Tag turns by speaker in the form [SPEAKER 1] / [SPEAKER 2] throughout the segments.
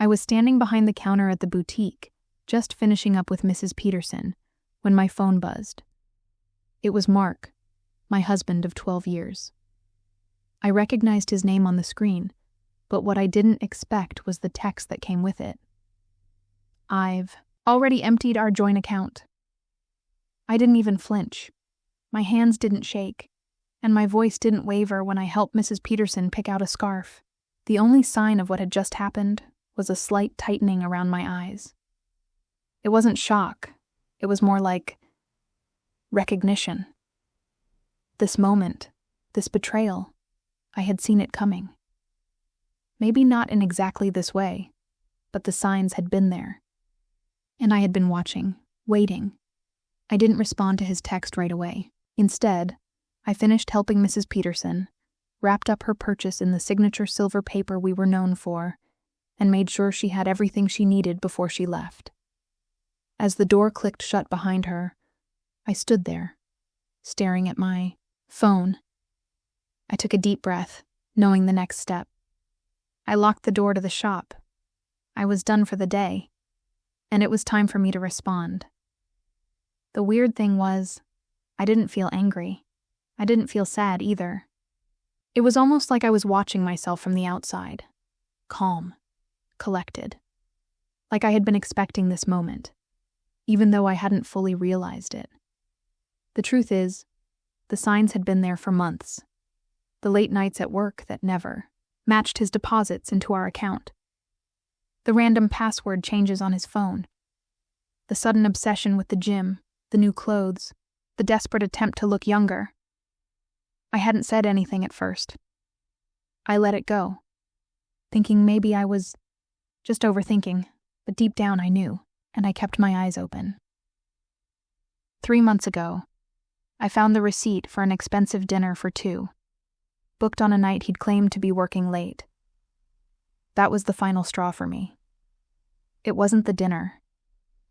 [SPEAKER 1] I was standing behind the counter at the boutique, just finishing up with Mrs. Peterson, when my phone buzzed. It was Mark, my husband of 12 years. I recognized his name on the screen, but what I didn't expect was the text that came with it. "I've already emptied our joint account." I didn't even flinch. My hands didn't shake, and my voice didn't waver when I helped Mrs. Peterson pick out a scarf. The only sign of what had just happened was a slight tightening around my eyes. It wasn't shock. It was more like recognition. This moment, this betrayal, I had seen it coming. Maybe not in exactly this way, but the signs had been there. And I had been watching, waiting. I didn't respond to his text right away. Instead, I finished helping Mrs. Peterson, wrapped up her purchase in the signature silver paper we were known for, and made sure she had everything she needed before she left. As the door clicked shut behind her, I stood there, staring at my phone. I took a deep breath, knowing the next step. I locked the door to the shop. I was done for the day, and it was time for me to respond. The weird thing was, I didn't feel angry. I didn't feel sad either. It was almost like I was watching myself from the outside, calm, collected, like I had been expecting this moment, even though I hadn't fully realized it. The truth is, the signs had been there for months. The late nights at work that never matched his deposits into our account. The random password changes on his phone. The sudden obsession with the gym, the new clothes, the desperate attempt to look younger. I hadn't said anything at first. I let it go, thinking maybe I was just overthinking, but deep down I knew, and I kept my eyes open. 3 months ago, I found the receipt for an expensive dinner for 2, booked on a night he'd claimed to be working late. That was the final straw for me. It wasn't the dinner.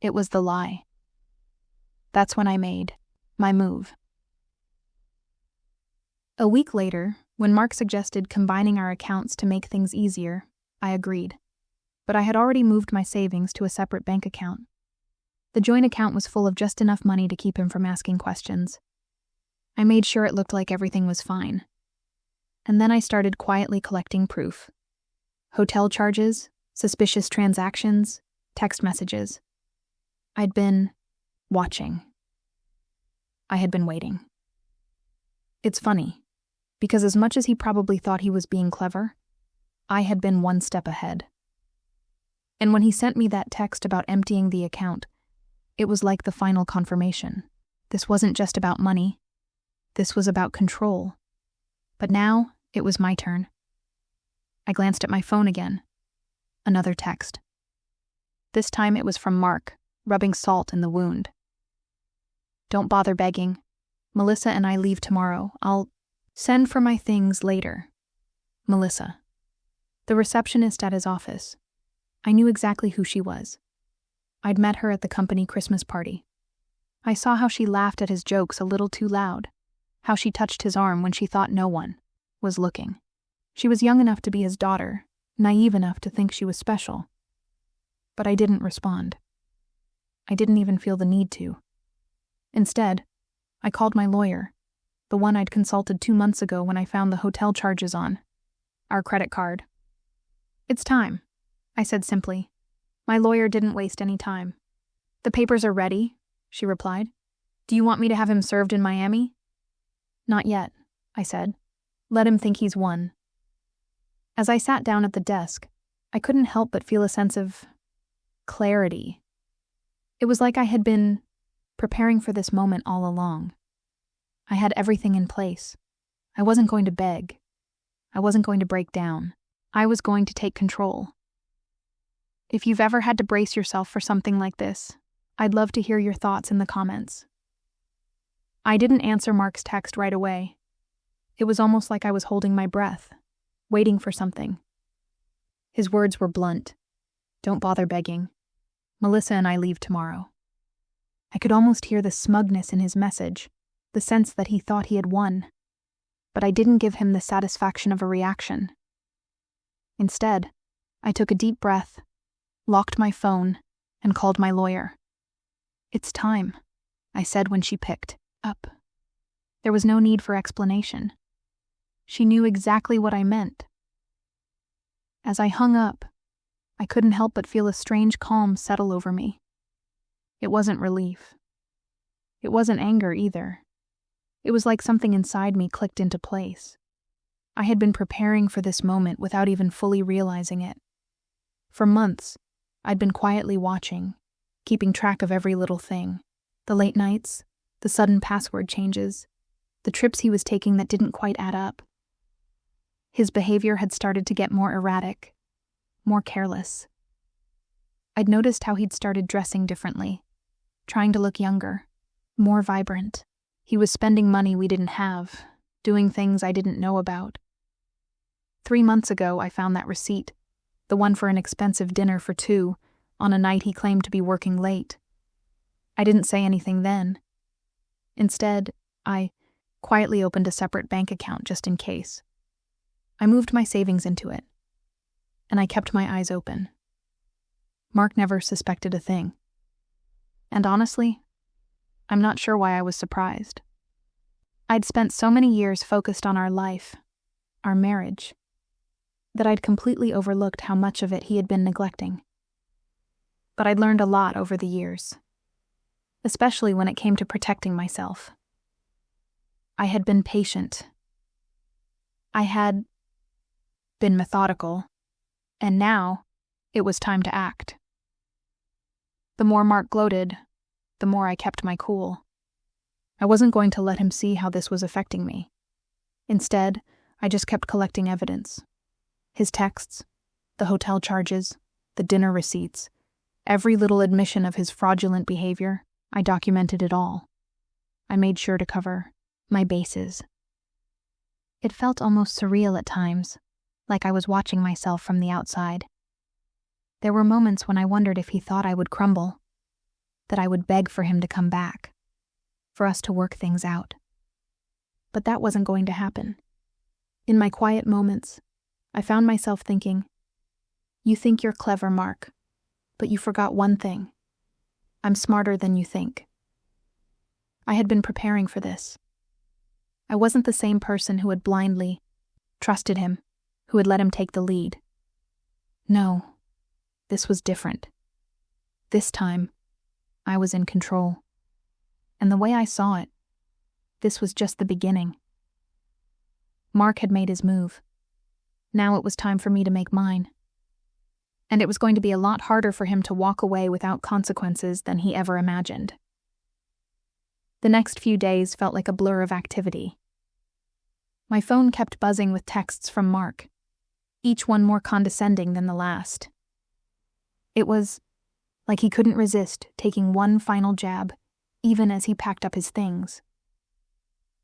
[SPEAKER 1] It was the lie. That's when I made my move. A week later, when Mark suggested combining our accounts to make things easier, I agreed. But I had already moved my savings to a separate bank account. The joint account was full of just enough money to keep him from asking questions. I made sure it looked like everything was fine. And then I started quietly collecting proof. Hotel charges, suspicious transactions, text messages. I'd been watching. I had been waiting. It's funny, because as much as he probably thought he was being clever, I had been one step ahead. And when he sent me that text about emptying the account, it was like the final confirmation. This wasn't just about money. This was about control. But now, it was my turn. I glanced at my phone again. Another text. This time it was from Mark, rubbing salt in the wound. "Don't bother begging. Melissa and I leave tomorrow. I'll send for my things later. Melissa." The receptionist at his office. I knew exactly who she was. I'd met her at the company Christmas party. I saw how she laughed at his jokes a little too loud, how she touched his arm when she thought no one was looking. She was young enough to be his daughter, naive enough to think she was special. But I didn't respond. I didn't even feel the need to. Instead, I called my lawyer, the one I'd consulted 2 months ago when I found the hotel charges on our credit card. "It's time," I said simply. My lawyer didn't waste any time. "The papers are ready," she replied. "Do you want me to have him served in Miami?" "Not yet," I said. "Let him think he's won." As I sat down at the desk, I couldn't help but feel a sense of clarity. It was like I had been preparing for this moment all along. I had everything in place. I wasn't going to beg. I wasn't going to break down. I was going to take control. If you've ever had to brace yourself for something like this, I'd love to hear your thoughts in the comments. I didn't answer Mark's text right away. It was almost like I was holding my breath, waiting for something. His words were blunt. "Don't bother begging. Melissa and I leave tomorrow." I could almost hear the smugness in his message, the sense that he thought he had won. But I didn't give him the satisfaction of a reaction. Instead, I took a deep breath locked my phone, and called my lawyer. "It's time," I said when she picked up. There was no need for explanation. She knew exactly what I meant. As I hung up, I couldn't help but feel a strange calm settle over me. It wasn't relief. It wasn't anger either. It was like something inside me clicked into place. I had been preparing for this moment without even fully realizing it. For months, I'd been quietly watching, keeping track of every little thing. The late nights, the sudden password changes, the trips he was taking that didn't quite add up. His behavior had started to get more erratic, more careless. I'd noticed how he'd started dressing differently, trying to look younger, more vibrant. He was spending money we didn't have, doing things I didn't know about. 3 months ago, I found that receipt, the one for an expensive dinner for 2, on a night he claimed to be working late. I didn't say anything then. Instead, I quietly opened a separate bank account just in case. I moved my savings into it, and I kept my eyes open. Mark never suspected a thing. And honestly, I'm not sure why I was surprised. I'd spent so many years focused on our life, our marriage, that I'd completely overlooked how much of it he had been neglecting. But I'd learned a lot over the years, especially when it came to protecting myself. I had been patient. I had been methodical, and now it was time to act. The more Mark gloated, the more I kept my cool. I wasn't going to let him see how this was affecting me. Instead, I just kept collecting evidence. His texts, the hotel charges, the dinner receipts, every little admission of his fraudulent behavior, I documented it all. I made sure to cover my bases. It felt almost surreal at times, like I was watching myself from the outside. There were moments when I wondered if he thought I would crumble, that I would beg for him to come back, for us to work things out. But that wasn't going to happen. In my quiet moments, I found myself thinking, "You think you're clever, Mark, but you forgot one thing. I'm smarter than you think." I had been preparing for this. I wasn't the same person who had blindly trusted him, who had let him take the lead. No, this was different. This time, I was in control. And the way I saw it, this was just the beginning. Mark had made his move. Now it was time for me to make mine. And it was going to be a lot harder for him to walk away without consequences than he ever imagined. The next few days felt like a blur of activity. My phone kept buzzing with texts from Mark, each one more condescending than the last. It was like he couldn't resist taking one final jab, even as he packed up his things.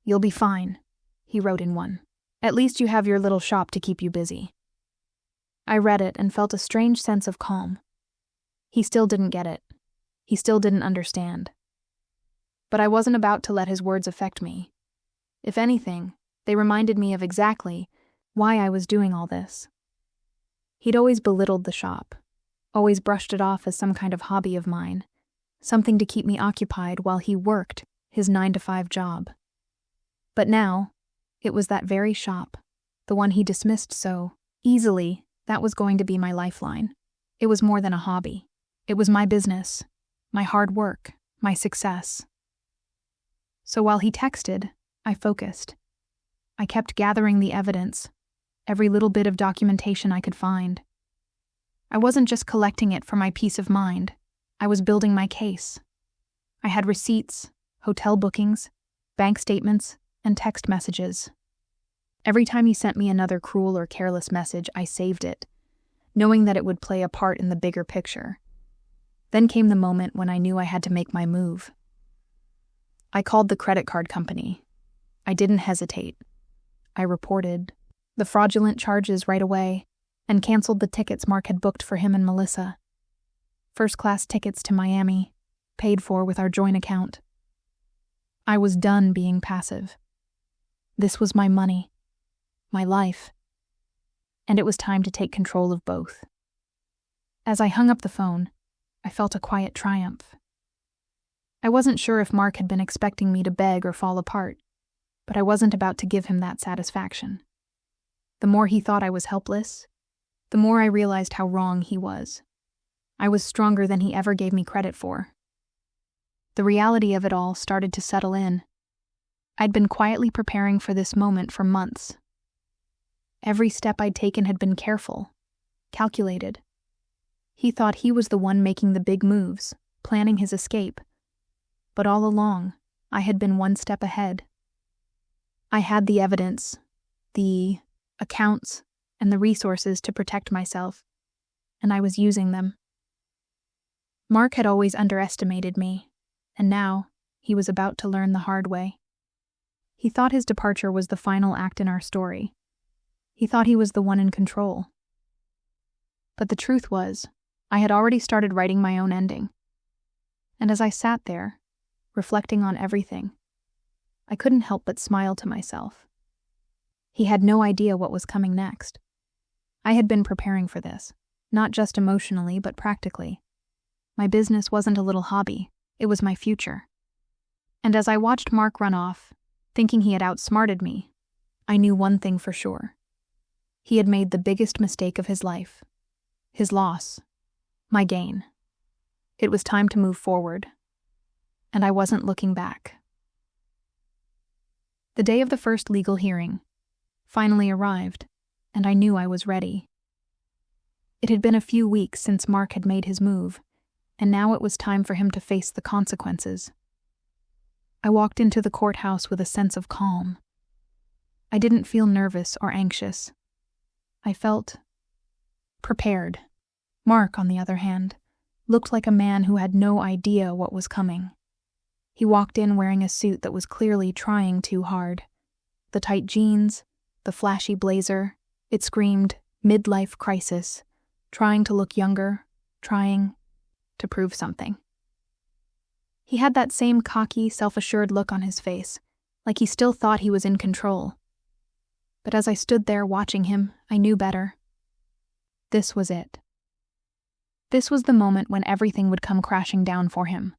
[SPEAKER 1] "You'll be fine," he wrote in one. "At least you have your little shop to keep you busy." I read it and felt a strange sense of calm. He still didn't get it. He still didn't understand. But I wasn't about to let his words affect me. If anything, they reminded me of exactly why I was doing all this. He'd always belittled the shop, always brushed it off as some kind of hobby of mine, something to keep me occupied while he worked his 9-to-5 job. But now, it was that very shop, the one he dismissed so easily, that was going to be my lifeline. It was more than a hobby. It was my business, my hard work, my success. So while he texted, I focused. I kept gathering the evidence, every little bit of documentation I could find. I wasn't just collecting it for my peace of mind. I was building my case. I had receipts, hotel bookings, bank statements, and text messages. Every time he sent me another cruel or careless message, I saved it, knowing that it would play a part in the bigger picture. Then came the moment when I knew I had to make my move. I called the credit card company. I didn't hesitate. I reported the fraudulent charges right away and canceled the tickets Mark had booked for him and Melissa. First-class tickets to Miami, paid for with our joint account. I was done being passive. This was my money, my life, and it was time to take control of both. As I hung up the phone, I felt a quiet triumph. I wasn't sure if Mark had been expecting me to beg or fall apart, but I wasn't about to give him that satisfaction. The more he thought I was helpless, the more I realized how wrong he was. I was stronger than he ever gave me credit for. The reality of it all started to settle in. I'd been quietly preparing for this moment for months. Every step I'd taken had been careful, calculated. He thought he was the one making the big moves, planning his escape. But all along, I had been one step ahead. I had the evidence, the accounts, and the resources to protect myself, and I was using them. Mark had always underestimated me, and now he was about to learn the hard way. He thought his departure was the final act in our story. He thought he was the one in control. But the truth was, I had already started writing my own ending. And as I sat there, reflecting on everything, I couldn't help but smile to myself. He had no idea what was coming next. I had been preparing for this, not just emotionally, but practically. My business wasn't a little hobby, it was my future. And as I watched Mark run off, thinking he had outsmarted me, I knew one thing for sure. He had made the biggest mistake of his life. His loss. My gain. It was time to move forward. And I wasn't looking back. The day of the first legal hearing finally arrived, and I knew I was ready. It had been a few weeks since Mark had made his move, and now it was time for him to face the consequences. I walked into the courthouse with a sense of calm. I didn't feel nervous or anxious. I felt prepared. Mark, on the other hand, looked like a man who had no idea what was coming. He walked in wearing a suit that was clearly trying too hard. The tight jeans, the flashy blazer, it screamed midlife crisis, trying to look younger, trying to prove something. He had that same cocky, self-assured look on his face, like he still thought he was in control. But as I stood there watching him, I knew better. This was it. This was the moment when everything would come crashing down for him.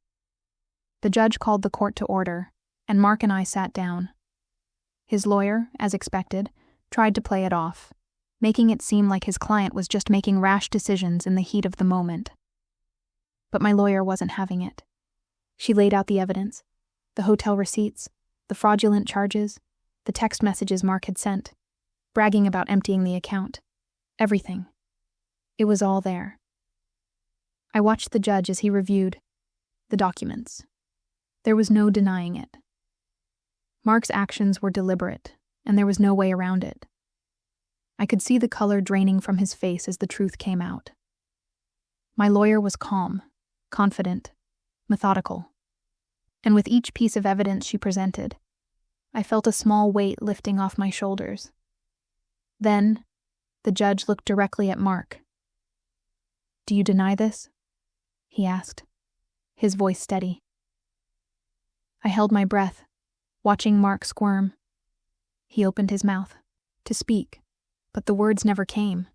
[SPEAKER 1] The judge called the court to order, and Mark and I sat down. His lawyer, as expected, tried to play it off, making it seem like his client was just making rash decisions in the heat of the moment. But my lawyer wasn't having it. She laid out the evidence, the hotel receipts, the fraudulent charges, the text messages Mark had sent, bragging about emptying the account. Everything. It was all there. I watched the judge as he reviewed the documents. There was no denying it. Mark's actions were deliberate, and there was no way around it. I could see the color draining from his face as the truth came out. My lawyer was calm, confident, methodical. And with each piece of evidence she presented, I felt a small weight lifting off my shoulders. Then, the judge looked directly at Mark. "Do you deny this?" he asked, his voice steady. I held my breath, watching Mark squirm. He opened his mouth to speak, but the words never came.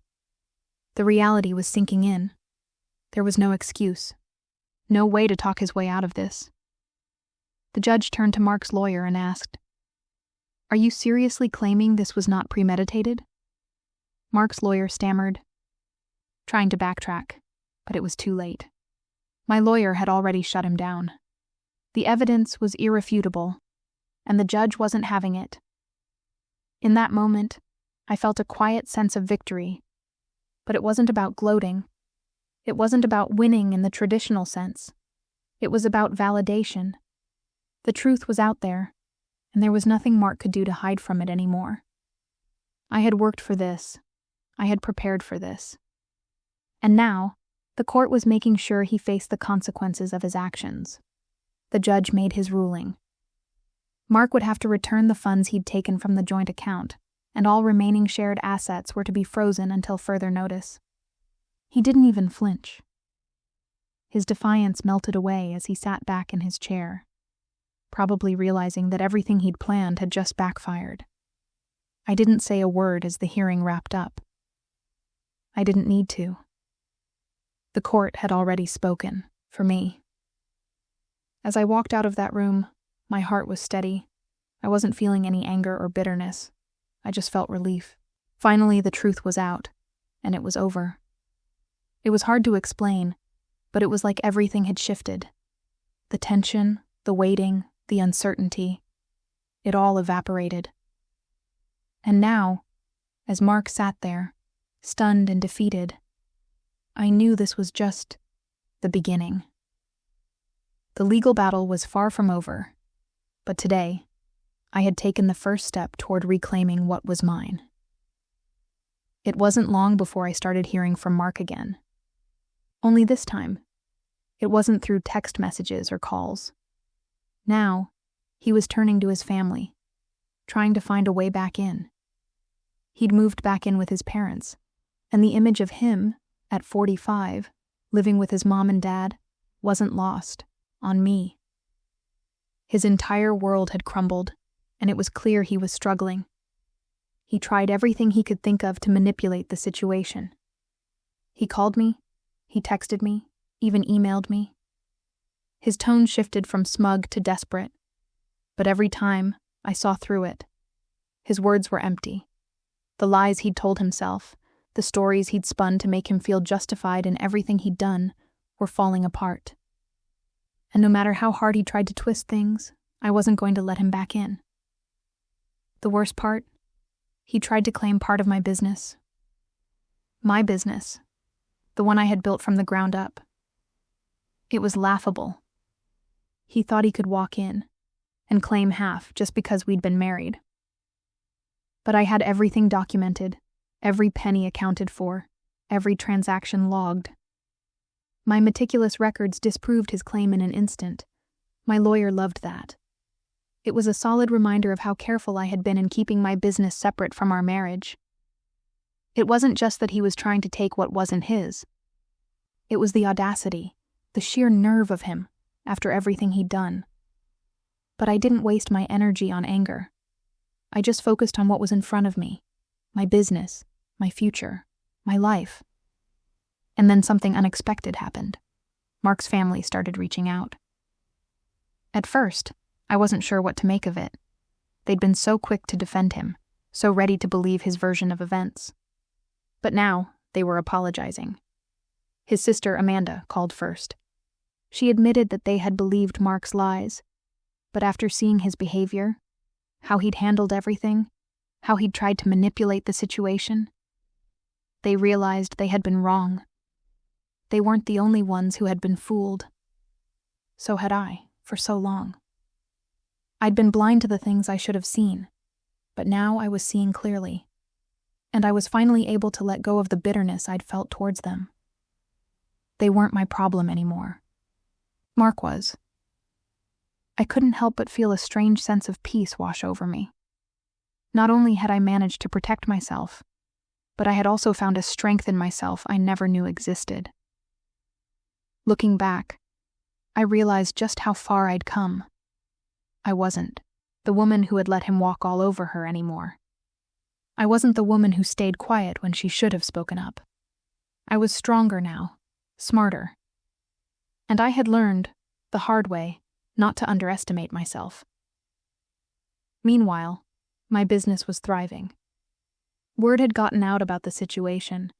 [SPEAKER 1] The reality was sinking in. There was no excuse, no way to talk his way out of this. The judge turned to Mark's lawyer and asked, "Are you seriously claiming this was not premeditated?" Mark's lawyer stammered, trying to backtrack, but it was too late. My lawyer had already shut him down. The evidence was irrefutable, and the judge wasn't having it. In that moment, I felt a quiet sense of victory, but it wasn't about gloating. It wasn't about winning in the traditional sense. It was about validation. The truth was out there, and there was nothing Mark could do to hide from it anymore. I had worked for this. I had prepared for this. And now, the court was making sure he faced the consequences of his actions. The judge made his ruling. Mark would have to return the funds he'd taken from the joint account, and all remaining shared assets were to be frozen until further notice. He didn't even flinch. His defiance melted away as he sat back in his chair, probably realizing that everything he'd planned had just backfired. I didn't say a word as the hearing wrapped up. I didn't need to. The court had already spoken, for me. As I walked out of that room, my heart was steady. I wasn't feeling any anger or bitterness. I just felt relief. Finally, the truth was out, and it was over. It was hard to explain, but it was like everything had shifted. The tension, the waiting, the uncertainty, it all evaporated. And now, as Mark sat there, stunned and defeated, I knew this was just the beginning. The legal battle was far from over, but today, I had taken the first step toward reclaiming what was mine. It wasn't long before I started hearing from Mark again. Only this time, it wasn't through text messages or calls. Now, he was turning to his family, trying to find a way back in. He'd moved back in with his parents, and the image of him, at 45, living with his mom and dad, wasn't lost on me. His entire world had crumbled, and it was clear he was struggling. He tried everything he could think of to manipulate the situation. He called me, he texted me, even emailed me. His tone shifted from smug to desperate, but every time I saw through it. His words were empty. The lies he'd told himself, the stories he'd spun to make him feel justified in everything he'd done, were falling apart. And no matter how hard he tried to twist things, I wasn't going to let him back in. The worst part? He tried to claim part of my business. My business. The one I had built from the ground up. It was laughable. He thought he could walk in and claim half just because we'd been married. But I had everything documented, every penny accounted for, every transaction logged. My meticulous records disproved his claim in an instant. My lawyer loved that. It was a solid reminder of how careful I had been in keeping my business separate from our marriage. It wasn't just that he was trying to take what wasn't his. It was the audacity, the sheer nerve of him, after everything he'd done. But I didn't waste my energy on anger. I just focused on what was in front of me, my business, my future, my life. And then something unexpected happened. Mark's family started reaching out. At first, I wasn't sure what to make of it. They'd been so quick to defend him, so ready to believe his version of events. But now, they were apologizing. His sister Amanda called first. She admitted that they had believed Mark's lies, but after seeing his behavior, how he'd handled everything, how he'd tried to manipulate the situation, they realized they had been wrong. They weren't the only ones who had been fooled. So had I, for so long. I'd been blind to the things I should have seen, but now I was seeing clearly, and I was finally able to let go of the bitterness I'd felt towards them. They weren't my problem anymore. Mark was. I couldn't help but feel a strange sense of peace wash over me. Not only had I managed to protect myself, but I had also found a strength in myself I never knew existed. Looking back, I realized just how far I'd come. I wasn't the woman who had let him walk all over her anymore. I wasn't the woman who stayed quiet when she should have spoken up. I was stronger now, smarter. And I had learned, the hard way, not to underestimate myself. Meanwhile, my business was thriving. Word had gotten out about the situation,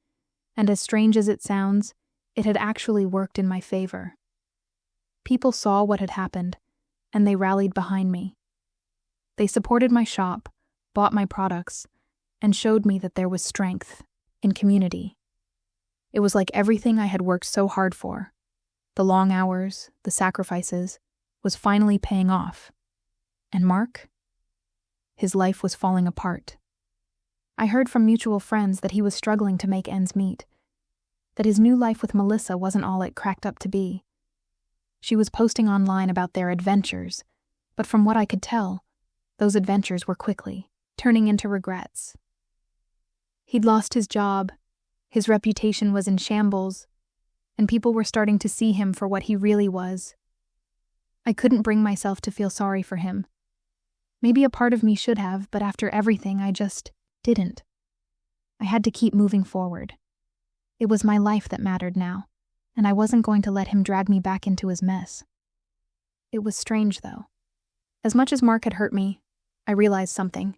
[SPEAKER 1] and as strange as it sounds, it had actually worked in my favor. People saw what had happened, and they rallied behind me. They supported my shop, bought my products, and showed me that there was strength in community. It was like everything I had worked so hard for, the long hours, the sacrifices, was finally paying off. And Mark? His life was falling apart. I heard from mutual friends that he was struggling to make ends meet, that his new life with Melissa wasn't all it cracked up to be. She was posting online about their adventures, but from what I could tell, those adventures were quickly turning into regrets. He'd lost his job, his reputation was in shambles, and people were starting to see him for what he really was. I couldn't bring myself to feel sorry for him. Maybe a part of me should have, but after everything, I just didn't. I had to keep moving forward. It was my life that mattered now, and I wasn't going to let him drag me back into his mess. It was strange, though. As much as Mark had hurt me, I realized something.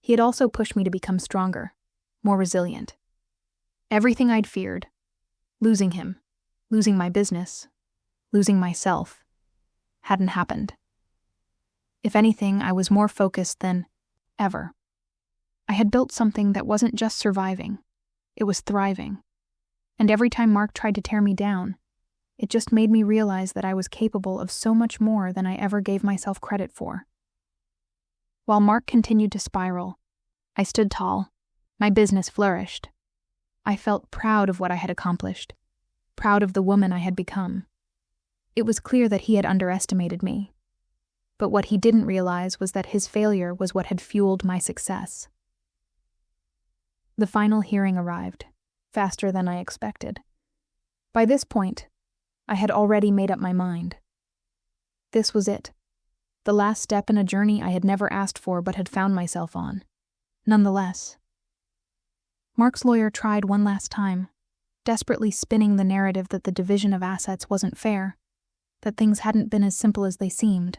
[SPEAKER 1] He had also pushed me to become stronger, more resilient. Everything I'd feared, losing him, losing my business, losing myself, hadn't happened. If anything, I was more focused than ever. I had built something that wasn't just surviving, it was thriving. And every time Mark tried to tear me down, it just made me realize that I was capable of so much more than I ever gave myself credit for. While Mark continued to spiral, I stood tall. My business flourished. I felt proud of what I had accomplished, proud of the woman I had become. It was clear that he had underestimated me. But what he didn't realize was that his failure was what had fueled my success. The final hearing arrived, faster than I expected. By this point, I had already made up my mind. This was it, the last step in a journey I had never asked for but had found myself on. Nonetheless, Mark's lawyer tried one last time, desperately spinning the narrative that the division of assets wasn't fair, that things hadn't been as simple as they seemed.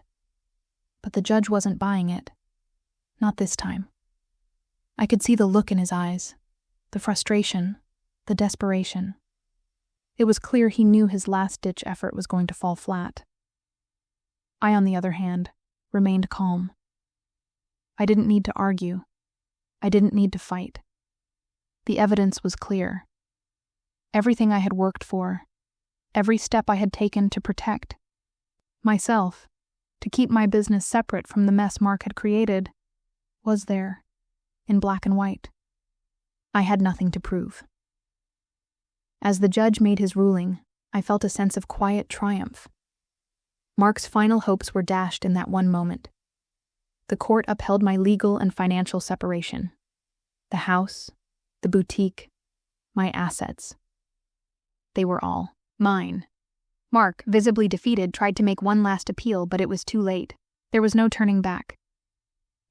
[SPEAKER 1] But the judge wasn't buying it. Not this time. I could see the look in his eyes, the frustration, the desperation. It was clear he knew his last-ditch effort was going to fall flat. I, on the other hand, remained calm. I didn't need to argue. I didn't need to fight. The evidence was clear. Everything I had worked for, every step I had taken to protect myself, to keep my business separate from the mess Mark had created, was there, in black and white. I had nothing to prove. As the judge made his ruling, I felt a sense of quiet triumph. Mark's final hopes were dashed in that one moment. The court upheld my legal and financial separation. The house, the boutique, my assets. They were all mine. Mark, visibly defeated, tried to make one last appeal, but it was too late. There was no turning back.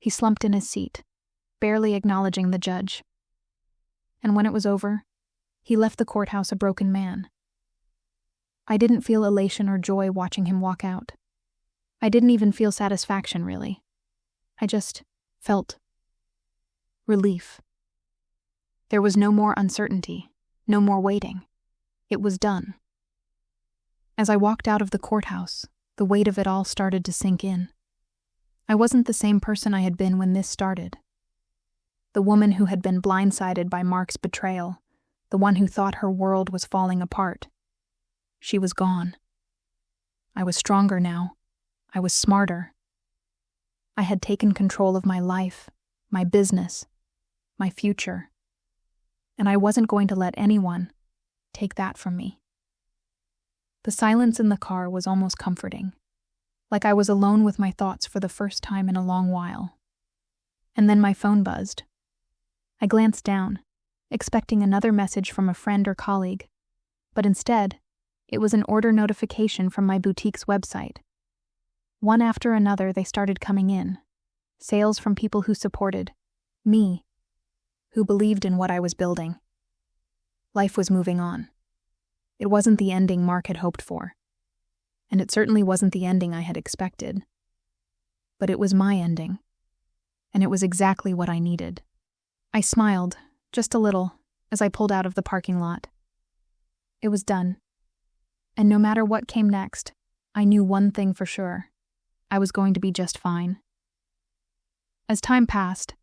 [SPEAKER 1] He slumped in his seat, barely acknowledging the judge. And when it was over, he left the courthouse a broken man. I didn't feel elation or joy watching him walk out. I didn't even feel satisfaction, really. I just felt relief. There was no more uncertainty, no more waiting. It was done. As I walked out of the courthouse, the weight of it all started to sink in. I wasn't the same person I had been when this started. The woman who had been blindsided by Mark's betrayal, the one who thought her world was falling apart. She was gone. I was stronger now. I was smarter. I had taken control of my life, my business, my future. And I wasn't going to let anyone take that from me. The silence in the car was almost comforting, like I was alone with my thoughts for the first time in a long while. And then my phone buzzed. I glanced down, expecting another message from a friend or colleague, but instead, it was an order notification from my boutique's website. One after another, they started coming in. Sales from people who supported me, who believed in what I was building. Life was moving on. It wasn't the ending Mark had hoped for, and it certainly wasn't the ending I had expected. But it was my ending, and it was exactly what I needed. I smiled, just a little, as I pulled out of the parking lot. It was done. And no matter what came next, I knew one thing for sure. I was going to be just fine. As time passed,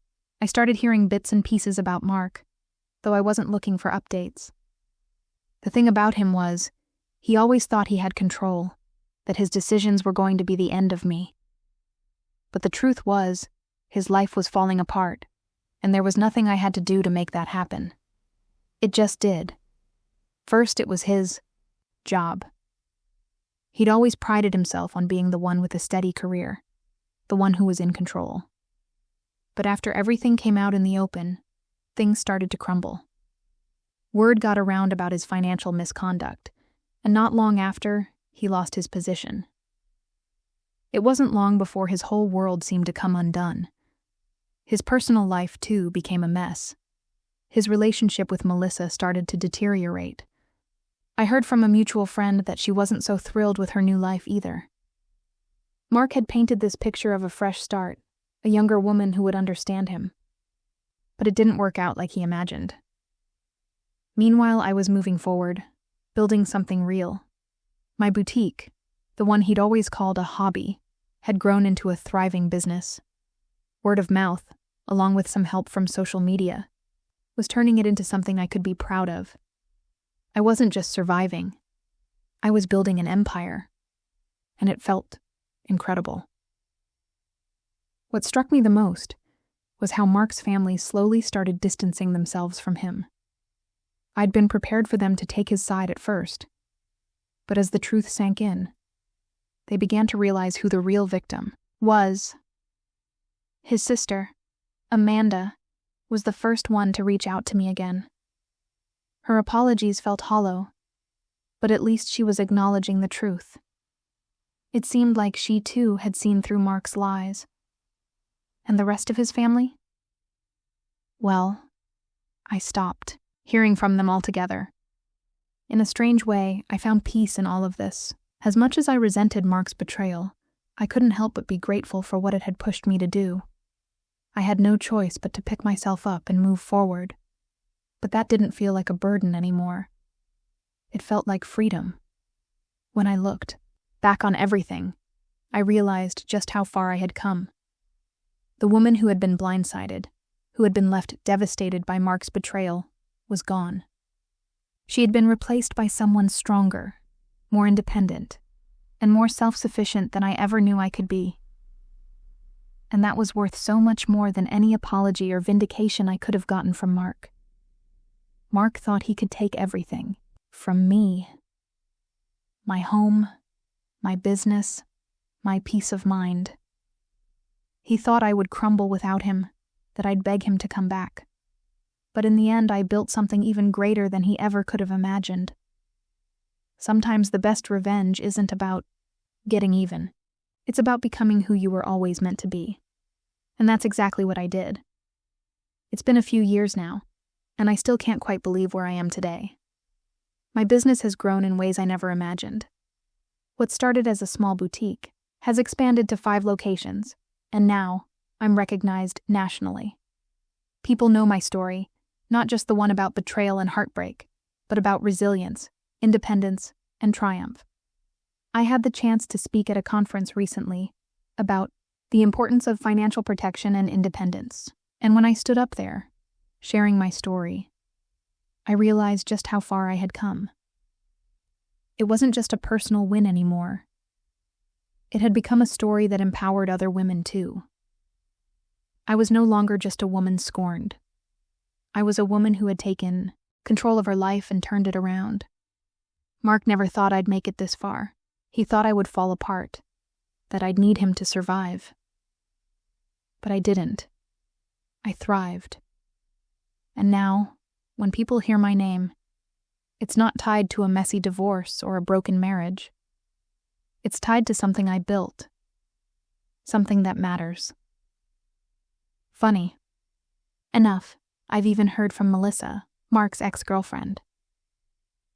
[SPEAKER 1] I started hearing bits and pieces about Mark, though I wasn't looking for updates. The thing about him was, he always thought he had control, that his decisions were going to be the end of me. But the truth was, his life was falling apart, and there was nothing I had to do to make that happen. It just did. First, it was his job. He'd always prided himself on being the one with a steady career, the one who was in control. But after everything came out in the open, things started to crumble. Word got around about his financial misconduct, and not long after, he lost his position. It wasn't long before his whole world seemed to come undone. His personal life, too, became a mess. His relationship with Melissa started to deteriorate. I heard from a mutual friend that she wasn't so thrilled with her new life either. Mark had painted this picture of a fresh start, a younger woman who would understand him. But it didn't work out like he imagined. Meanwhile, I was moving forward, building something real. My boutique, the one he'd always called a hobby, had grown into a thriving business. Word of mouth, along with some help from social media, was turning it into something I could be proud of. I wasn't just surviving. I was building an empire. And it felt incredible. What struck me the most was how Mark's family slowly started distancing themselves from him. I'd been prepared for them to take his side at first, but as the truth sank in, they began to realize who the real victim was. His sister, Amanda, was the first one to reach out to me again. Her apologies felt hollow, but at least she was acknowledging the truth. It seemed like she too had seen through Mark's lies. And the rest of his family? Well, I stopped hearing from them altogether. In a strange way, I found peace in all of this. As much as I resented Mark's betrayal, I couldn't help but be grateful for what it had pushed me to do. I had no choice but to pick myself up and move forward. But that didn't feel like a burden anymore. It felt like freedom. When I looked back on everything, I realized just how far I had come. The woman who had been blindsided, who had been left devastated by Mark's betrayal, was gone. She had been replaced by someone stronger, more independent, and more self-sufficient than I ever knew I could be. And that was worth so much more than any apology or vindication I could have gotten from Mark. Mark thought he could take everything from me. My home, my business, my peace of mind. He thought I would crumble without him, that I'd beg him to come back. But in the end, I built something even greater than he ever could have imagined. Sometimes the best revenge isn't about getting even. It's about becoming who you were always meant to be. And that's exactly what I did. It's been a few years now, and I still can't quite believe where I am today. My business has grown in ways I never imagined. What started as a small boutique has expanded to 5 locations, and now I'm recognized nationally. People know my story, not just the one about betrayal and heartbreak, but about resilience, independence, and triumph. I had the chance to speak at a conference recently about the importance of financial protection and independence, and when I stood up there, sharing my story, I realized just how far I had come. It wasn't just a personal win anymore. It had become a story that empowered other women too. I was no longer just a woman scorned. I was a woman who had taken control of her life and turned it around. Mark never thought I'd make it this far. He thought I would fall apart, that I'd need him to survive. But I didn't. I thrived. And now, when people hear my name, it's not tied to a messy divorce or a broken marriage. It's tied to something I built. Something that matters. Funny enough, I've even heard from Melissa, Mark's ex-girlfriend.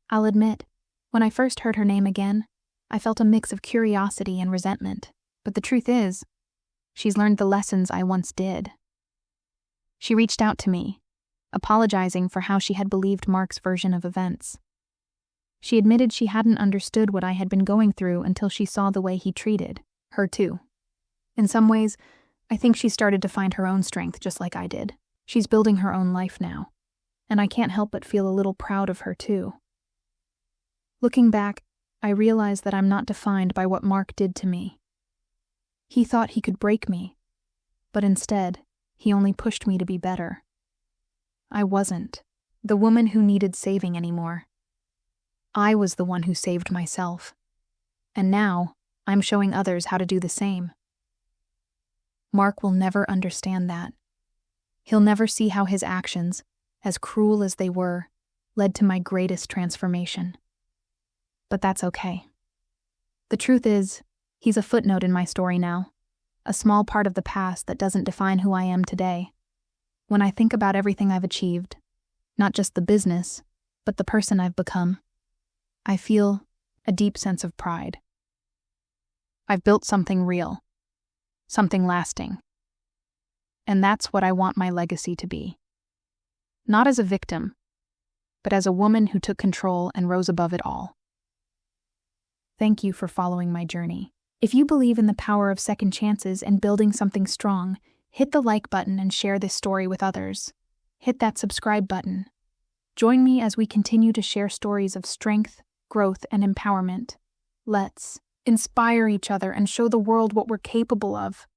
[SPEAKER 1] I'll admit, when I first heard her name again, I felt a mix of curiosity and resentment, but the truth is, she's learned the lessons I once did. She reached out to me, apologizing for how she had believed Mark's version of events. She admitted she hadn't understood what I had been going through until she saw the way he treated her too. In some ways, I think she started to find her own strength just like I did. She's building her own life now, and I can't help but feel a little proud of her too. Looking back, I realize that I'm not defined by what Mark did to me. He thought he could break me, but instead, he only pushed me to be better. I wasn't the woman who needed saving anymore. I was the one who saved myself. And now, I'm showing others how to do the same. Mark will never understand that. He'll never see how his actions, as cruel as they were, led to my greatest transformation. But that's okay. The truth is, he's a footnote in my story now, a small part of the past that doesn't define who I am today. When I think about everything I've achieved, not just the business, but the person I've become, I feel a deep sense of pride. I've built something real, something lasting. And that's what I want my legacy to be. Not as a victim, but as a woman who took control and rose above it all. Thank you for following my journey. If you believe in the power of second chances and building something strong, hit the like button and share this story with others. Hit that subscribe button. Join me as we continue to share stories of strength, growth, and empowerment. Let's inspire each other and show the world what we're capable of.